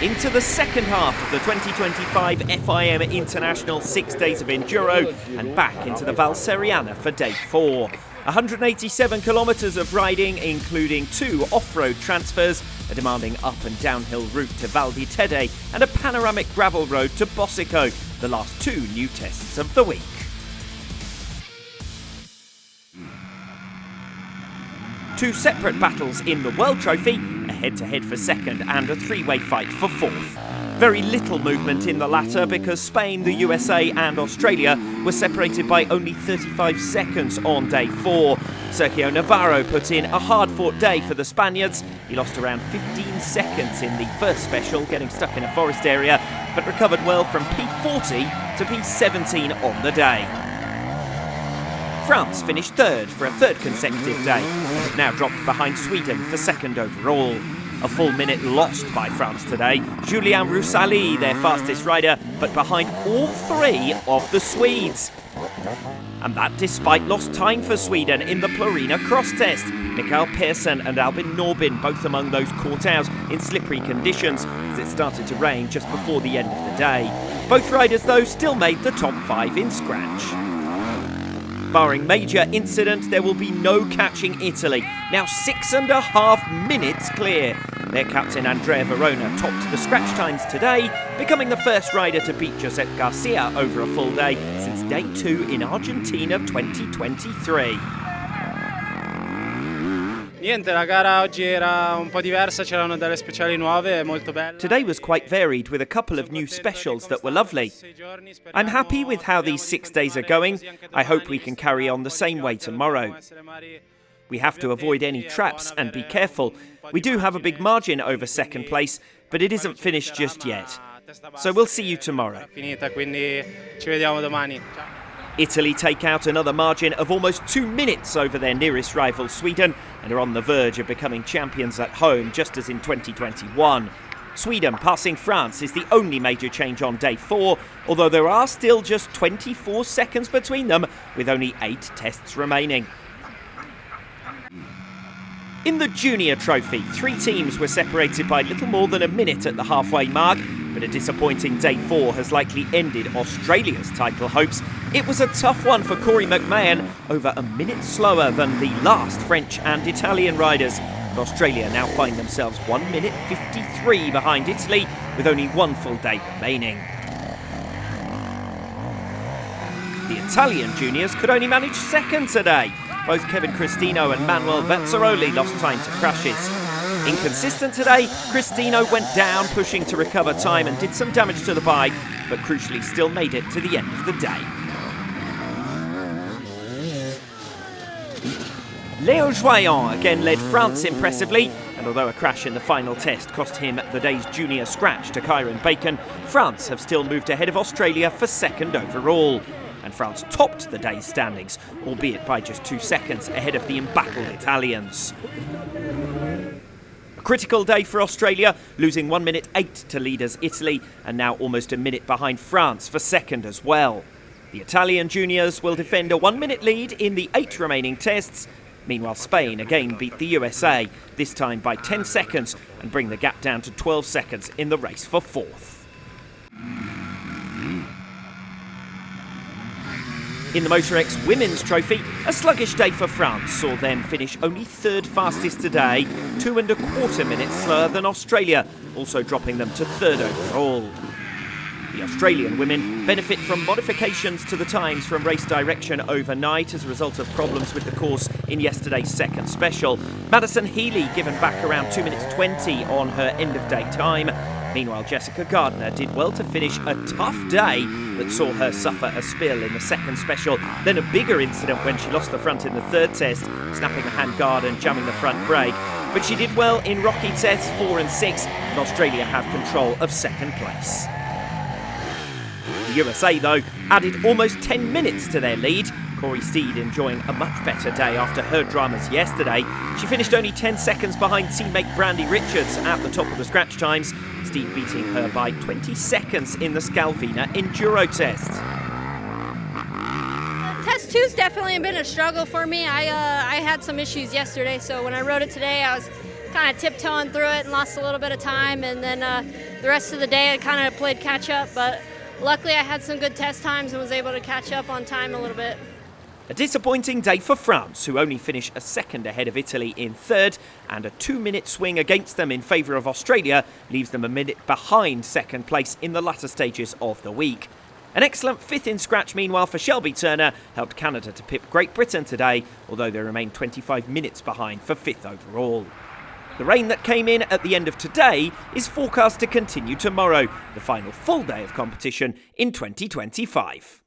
into the second half of the 2025 FIM International 6 Days of Enduro and back into the Val Seriana for day 4. 187 kilometres of riding, including 2 off-road transfers, a demanding up and downhill route to Val di Tede and a panoramic gravel road to Bosico, the last 2 new tests of the week. Two separate battles in the World Trophy, a head-to-head for second and a 3-way fight for fourth. Very little movement in the latter because Spain, the USA and Australia were separated by only 35 seconds on day 4. Sergio Navarro put in a hard-fought day for the Spaniards. He lost around 15 seconds in the first special, getting stuck in a forest area, but recovered well from P40 to P17 on the day. France finished third for a third consecutive day and have now dropped behind Sweden for second overall. A full minute lost by France today. Julien Roussali, their fastest rider, but behind all 3 of the Swedes. And that despite lost time for Sweden in the Plurina cross test. Mikael Persson and Albin Norbin both among those caught out in slippery conditions as it started to rain just before the end of the day. Both riders, though, still made the top 5 in scratch. Barring major incident, there will be no catching Italy, now 6.5 minutes clear. Their captain Andrea Verona topped the scratch times today, becoming the first rider to beat Giuseppe Garcia over a full day since day 2 in Argentina 2023. Niente, la gara oggi era un po' diversa, c'erano delle speciali nuove, molto belle. Today was quite varied with a couple of new specials that were lovely. I'm happy with how these 6 days are going. I hope we can carry on the same way tomorrow. We have to avoid any traps and be careful. We do have a big margin over second place, but it isn't finished just yet. So we'll see you tomorrow. Italy take out another margin of almost 2 minutes over their nearest rival Sweden and are on the verge of becoming champions at home, just as in 2021. Sweden passing France is the only major change on day 4, although there are still just 24 seconds between them, with only 8 tests remaining. In the Junior Trophy, 3 teams were separated by little more than a minute at the halfway mark, but a disappointing day 4 has likely ended Australia's title hopes. It was a tough one for Corey McMahon, over a minute slower than the last French and Italian riders. But Australia now find themselves 1 minute 53 behind Italy, with only 1 full day remaining. The Italian juniors could only manage second today. Both Kevin Cristino and Manuel Vazzaroli lost time to crashes. Inconsistent today, Cristino went down, pushing to recover time and did some damage to the bike, but crucially still made it to the end of the day. Léo Joyon again led France impressively, and although a crash in the final test cost him the day's junior scratch to Kyron Bacon, France have still moved ahead of Australia for second overall. And France topped the day's standings, albeit by just 2 seconds ahead of the embattled Italians. A critical day for Australia, losing 1 minute 8 to leaders Italy, and now almost a minute behind France for second as well. The Italian juniors will defend a 1 minute lead in the 8 remaining tests. Meanwhile, Spain again beat the USA, this time by 10 seconds, and bring the gap down to 12 seconds in the race for fourth. In the Motor X Women's Trophy, a sluggish day for France saw them finish only 3rd fastest today, 2.25 minutes slower than Australia, also dropping them to 3rd overall. The Australian women benefit from modifications to the times from race direction overnight as a result of problems with the course in yesterday's second special. Madison Healy given back around 2 minutes 20 on her end-of-day time. Meanwhile, Jessica Gardner did well to finish a tough day that saw her suffer a spill in the second special, then a bigger incident when she lost the front in the 3rd test, snapping the handguard and jamming the front brake. But she did well in rocky tests 4 and 6, and Australia have control of second place. The USA, though, added almost 10 minutes to their lead. Corey Steed enjoying a much better day after her dramas yesterday. She finished only 10 seconds behind teammate Brandy Richards at the top of the scratch times, Steed beating her by 20 seconds in the Scalvina Enduro test. Test 2's definitely been a struggle for me. I had some issues yesterday, so when I rode it today, I was kind of tiptoeing through it and lost a little bit of time. And then the rest of the day I kind of played catch up, but luckily I had some good test times and was able to catch up on time a little bit. A disappointing day for France, who only finish a second ahead of Italy in third, and a 2-minute swing against them in favour of Australia leaves them a minute behind second place in the latter stages of the week. An excellent fifth in scratch, meanwhile, for Shelby Turner helped Canada to pip Great Britain today, although they remain 25 minutes behind for fifth overall. The rain that came in at the end of today is forecast to continue tomorrow, the final full day of competition in 2025.